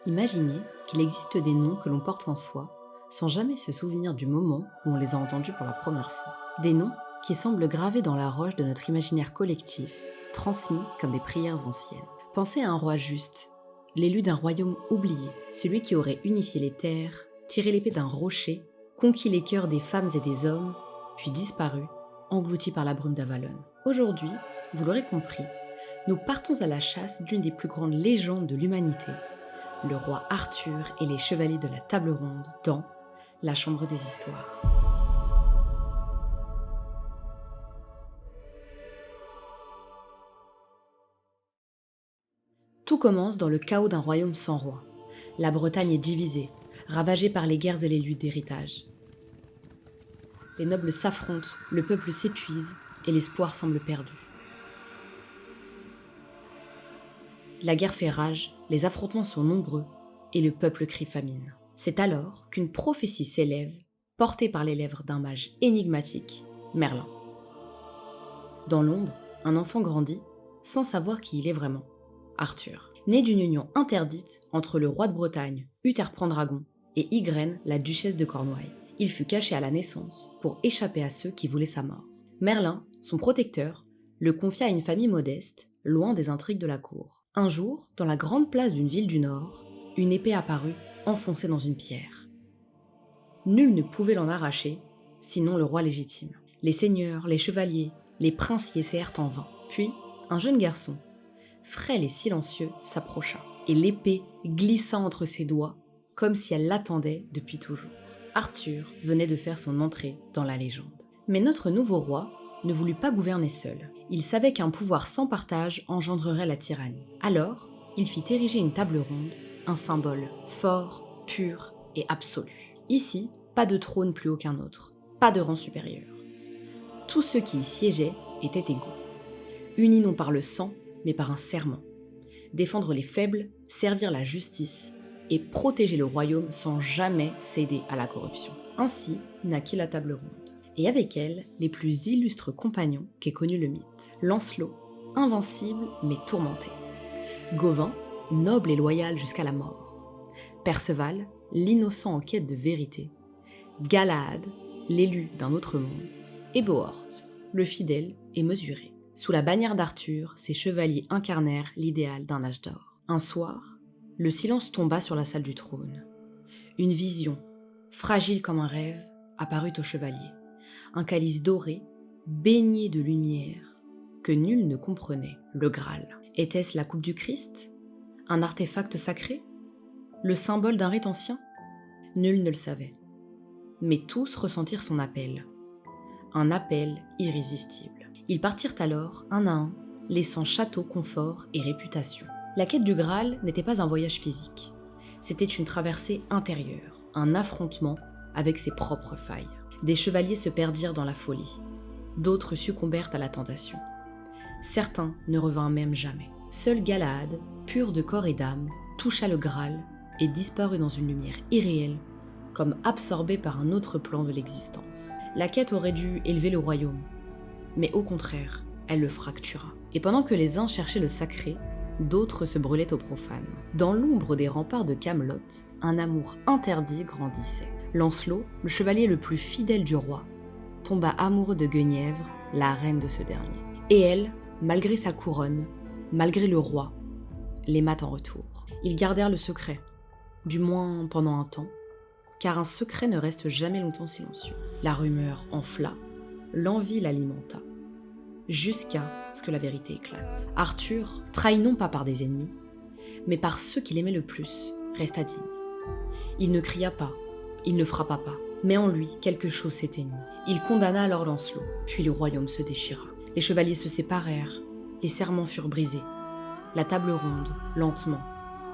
Imaginez qu'il existe des noms que l'on porte en soi sans jamais se souvenir du moment où on les a entendus pour la première fois. Des noms qui semblent gravés dans la roche de notre imaginaire collectif, transmis comme des prières anciennes. Pensez à un roi juste, l'élu d'un royaume oublié, celui qui aurait unifié les terres, tiré l'épée d'un rocher, conquis les cœurs des femmes et des hommes, puis disparu, englouti par la brume d'Avalon. Aujourd'hui, vous l'aurez compris, nous partons à la chasse d'une des plus grandes légendes de l'humanité, le roi Arthur et les chevaliers de la table ronde dans la Chambre des histoires. Tout commence dans le chaos d'un royaume sans roi. La Bretagne est divisée, ravagée par les guerres et les luttes d'héritage. Les nobles s'affrontent, le peuple s'épuise et l'espoir semble perdu. La guerre fait rage, les affrontements sont nombreux et le peuple crie famine. C'est alors qu'une prophétie s'élève, portée par les lèvres d'un mage énigmatique, Merlin. Dans l'ombre, un enfant grandit sans savoir qui il est vraiment, Arthur. Né d'une union interdite entre le roi de Bretagne, Uther Pendragon, et Ygraine, la duchesse de Cornouailles. Il fut caché à la naissance pour échapper à ceux qui voulaient sa mort. Merlin, son protecteur, le confia à une famille modeste, loin des intrigues de la cour. Un jour, dans la grande place d'une ville du Nord, une épée apparut, enfoncée dans une pierre. Nul ne pouvait l'en arracher, sinon le roi légitime. Les seigneurs, les chevaliers, les princes y essayèrent en vain. Puis, un jeune garçon, frêle et silencieux, s'approcha, et l'épée glissa entre ses doigts, comme si elle l'attendait depuis toujours. Arthur venait de faire son entrée dans la légende. Mais notre nouveau roi ne voulut pas gouverner seul. Il savait qu'un pouvoir sans partage engendrerait la tyrannie. Alors, il fit ériger une table ronde, un symbole fort, pur et absolu. Ici, pas de trône plus haut qu'un autre, pas de rang supérieur. Tous ceux qui y siégeaient étaient égaux, unis non par le sang, mais par un serment. Défendre les faibles, servir la justice et protéger le royaume sans jamais céder à la corruption. Ainsi naquit la table ronde. Et avec elle, les plus illustres compagnons qu'ait connu le mythe. Lancelot, invincible mais tourmenté. Gauvin, noble et loyal jusqu'à la mort. Perceval, l'innocent en quête de vérité. Galahad, l'élu d'un autre monde. Et Bohort, le fidèle et mesuré. Sous la bannière d'Arthur, ces chevaliers incarnèrent l'idéal d'un âge d'or. Un soir, le silence tomba sur la salle du trône. Une vision, fragile comme un rêve, apparut aux chevaliers. Un calice doré, baigné de lumière, que nul ne comprenait, le Graal. Était-ce la coupe du Christ? Un artefact sacré? Le symbole d'un rite ancien? Nul ne le savait. Mais tous ressentirent son appel. Un appel irrésistible. Ils partirent alors, un à un, laissant château, confort et réputation. La quête du Graal n'était pas un voyage physique. C'était une traversée intérieure, un affrontement avec ses propres failles. Des chevaliers se perdirent dans la folie. D'autres succombèrent à la tentation. Certains ne revinrent même jamais. Seul Galahad, pur de corps et d'âme, toucha le Graal et disparut dans une lumière irréelle, comme absorbé par un autre plan de l'existence. La quête aurait dû élever le royaume, mais au contraire, elle le fractura. Et pendant que les uns cherchaient le sacré, d'autres se brûlaient au profane. Dans l'ombre des remparts de Camelot, un amour interdit grandissait. Lancelot, le chevalier le plus fidèle du roi, tomba amoureux de Guenièvre, la reine de ce dernier. Et elle, malgré sa couronne, malgré le roi, l'aima en retour. Ils gardèrent le secret, du moins pendant un temps, car un secret ne reste jamais longtemps silencieux. La rumeur enfla, l'envie l'alimenta, jusqu'à ce que la vérité éclate. Arthur, trahi non pas par des ennemis, mais par ceux qu'il aimait le plus, resta digne. Il ne cria pas, il ne frappa pas, mais en lui, quelque chose s'éteignit. Il condamna alors Lancelot, puis le royaume se déchira. Les chevaliers se séparèrent, les serments furent brisés. La table ronde, lentement,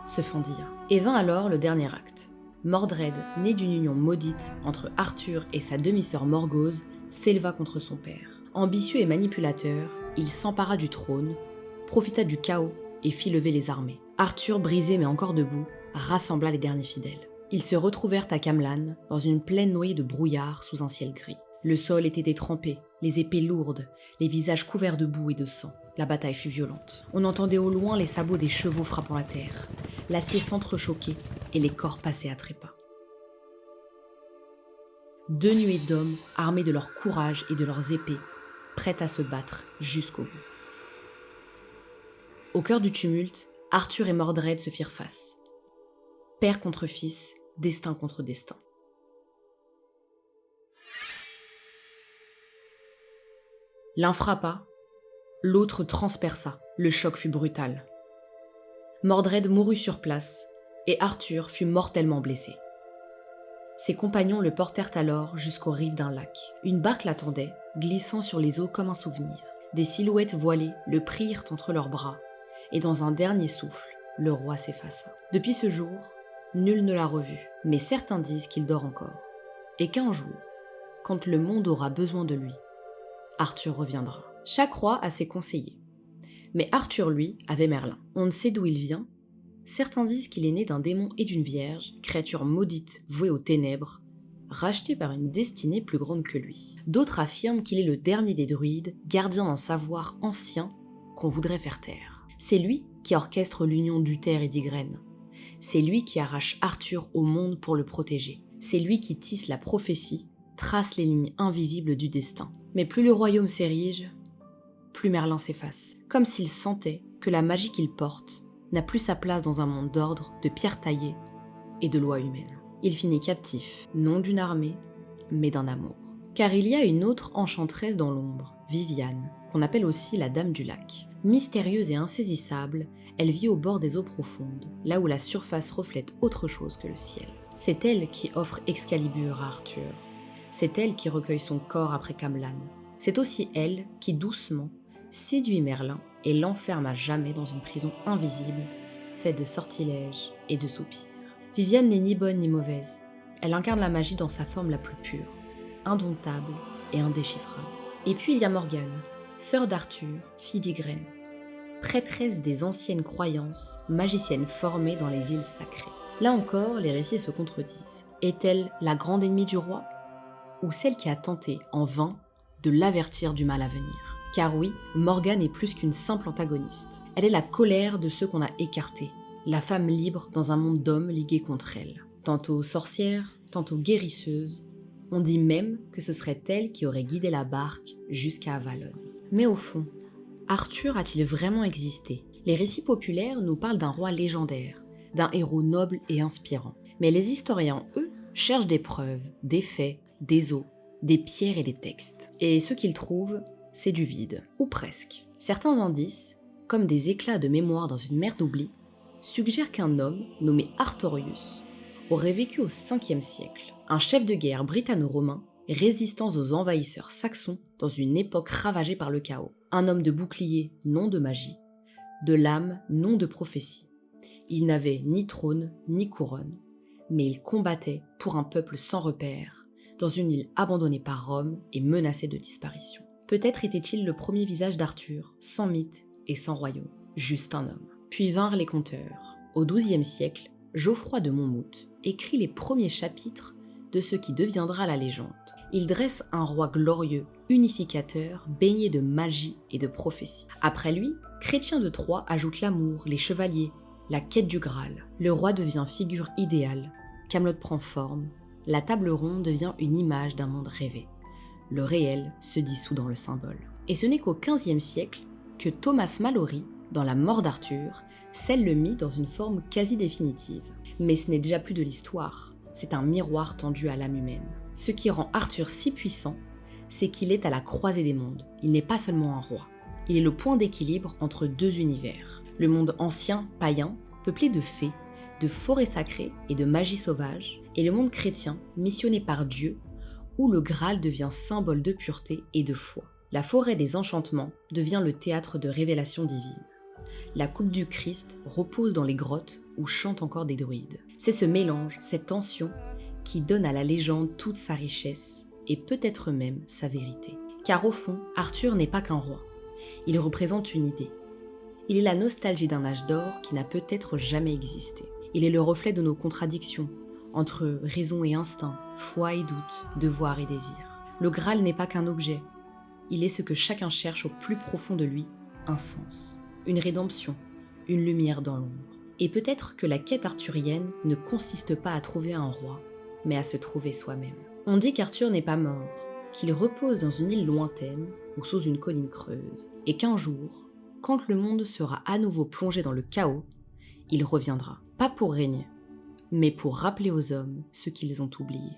se fendilla. Et vint alors le dernier acte. Mordred, né d'une union maudite entre Arthur et sa demi-sœur Morgause, s'éleva contre son père. Ambitieux et manipulateur, il s'empara du trône, profita du chaos et fit lever les armées. Arthur, brisé mais encore debout, rassembla les derniers fidèles. Ils se retrouvèrent à Camlann, dans une plaine noyée de brouillard sous un ciel gris. Le sol était détrempé, les épées lourdes, les visages couverts de boue et de sang. La bataille fut violente. On entendait au loin les sabots des chevaux frappant la terre. L'acier s'entrechoquait et les corps passaient à trépas. 2 nuées d'hommes armés de leur courage et de leurs épées, prêts à se battre jusqu'au bout. Au cœur du tumulte, Arthur et Mordred se firent face. Père contre fils, destin contre destin. L'un frappa, l'autre transperça. Le choc fut brutal. Mordred mourut sur place et Arthur fut mortellement blessé. Ses compagnons le portèrent alors jusqu'aux rives d'un lac. Une barque l'attendait, glissant sur les eaux comme un souvenir. Des silhouettes voilées le prirent entre leurs bras, et dans un dernier souffle, le roi s'effaça. Depuis ce jour, nul ne l'a revu, mais certains disent qu'il dort encore, et qu'un jour, quand le monde aura besoin de lui, Arthur reviendra. Chaque roi a ses conseillers. Mais Arthur, lui, avait Merlin. On ne sait d'où il vient. Certains disent qu'il est né d'un démon et d'une vierge, créature maudite vouée aux ténèbres, rachetée par une destinée plus grande que lui. D'autres affirment qu'il est le dernier des druides, gardien d'un savoir ancien qu'on voudrait faire taire. C'est lui qui orchestre l'union d'Uther et d'Ygraine. C'est lui qui arrache Arthur au monde pour le protéger. C'est lui qui tisse la prophétie, trace les lignes invisibles du destin. Mais plus le royaume s'érige, plus Merlin s'efface, comme s'il sentait que la magie qu'il porte n'a plus sa place dans un monde d'ordre, de pierres taillées et de lois humaines. Il finit captif, non d'une armée, mais d'un amour. Car il y a une autre enchanteresse dans l'ombre, Viviane, qu'on appelle aussi la Dame du Lac. Mystérieuse et insaisissable, elle vit au bord des eaux profondes, là où la surface reflète autre chose que le ciel. C'est elle qui offre Excalibur à Arthur. C'est elle qui recueille son corps après Camlan. C'est aussi elle qui, doucement, séduit Merlin et l'enferme à jamais dans une prison invisible, faite de sortilèges et de soupirs. Viviane n'est ni bonne ni mauvaise. Elle incarne la magie dans sa forme la plus pure, indomptable et indéchiffrable. Et puis il y a Morgane, sœur d'Arthur, fille d'Ygraine, prêtresse des anciennes croyances, magicienne formée dans les îles sacrées. Là encore, les récits se contredisent. Est-elle la grande ennemie du roi, ou celle qui a tenté, en vain, de l'avertir du mal à venir? Car oui, Morgane est plus qu'une simple antagoniste. Elle est la colère de ceux qu'on a écartés, la femme libre dans un monde d'hommes ligués contre elle. Tantôt sorcière, tantôt guérisseuse, on dit même que ce serait elle qui aurait guidé la barque jusqu'à Avalon. Mais au fond, Arthur a-t-il vraiment existé? Les récits populaires nous parlent d'un roi légendaire, d'un héros noble et inspirant. Mais les historiens, eux, cherchent des preuves, des faits, des os, des pierres et des textes. Et ce qu'ils trouvent, c'est du vide, ou presque. Certains indices, comme des éclats de mémoire dans une mer d'oubli, suggèrent qu'un homme, nommé Artorius, aurait vécu au 5e siècle, un chef de guerre britanno-romain résistant aux envahisseurs saxons dans une époque ravagée par le chaos. Un homme de bouclier, non de magie, de lame, non de prophétie. Il n'avait ni trône, ni couronne, mais il combattait pour un peuple sans repère, dans une île abandonnée par Rome et menacée de disparition. Peut-être était-il le premier visage d'Arthur, sans mythe et sans royaume, juste un homme. Puis vinrent les conteurs. Au XIIe siècle, Geoffroy de Monmouth écrit les premiers chapitres de ce qui deviendra la légende. Il dresse un roi glorieux, unificateur, baigné de magie et de prophétie. Après lui, Chrétien de Troyes ajoute l'amour, les chevaliers, la quête du Graal. Le roi devient figure idéale, Camelot prend forme, la table ronde devient une image d'un monde rêvé. Le réel se dissout dans le symbole. Et ce n'est qu'au XVe siècle que Thomas Malory, dans La mort d'Arthur, scelle le mythe dans une forme quasi définitive. Mais ce n'est déjà plus de l'histoire, c'est un miroir tendu à l'âme humaine. Ce qui rend Arthur si puissant, c'est qu'il est à la croisée des mondes. Il n'est pas seulement un roi, il est le point d'équilibre entre deux univers. Le monde ancien, païen, peuplé de fées, de forêts sacrées et de magie sauvage, et le monde chrétien, missionné par Dieu, où le Graal devient symbole de pureté et de foi. La forêt des enchantements devient le théâtre de révélations divines. La coupe du Christ repose dans les grottes où chantent encore des druides. C'est ce mélange, cette tension, qui donne à la légende toute sa richesse et peut-être même sa vérité. Car au fond, Arthur n'est pas qu'un roi. Il représente une idée. Il est la nostalgie d'un âge d'or qui n'a peut-être jamais existé. Il est le reflet de nos contradictions, entre raison et instinct, foi et doute, devoir et désir. Le Graal n'est pas qu'un objet. Il est ce que chacun cherche au plus profond de lui un sens, une rédemption, une lumière dans l'ombre. Et peut-être que la quête arthurienne ne consiste pas à trouver un roi, mais à se trouver soi-même. On dit qu'Arthur n'est pas mort, qu'il repose dans une île lointaine ou sous une colline creuse, et qu'un jour, quand le monde sera à nouveau plongé dans le chaos, il reviendra, pas pour régner, mais pour rappeler aux hommes ce qu'ils ont oublié.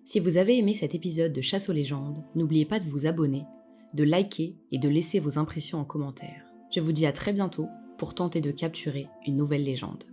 Si vous avez aimé cet épisode de Chasse aux légendes, n'oubliez pas de vous abonner, de liker et de laisser vos impressions en commentaire. Je vous dis à très bientôt pour tenter de capturer une nouvelle légende.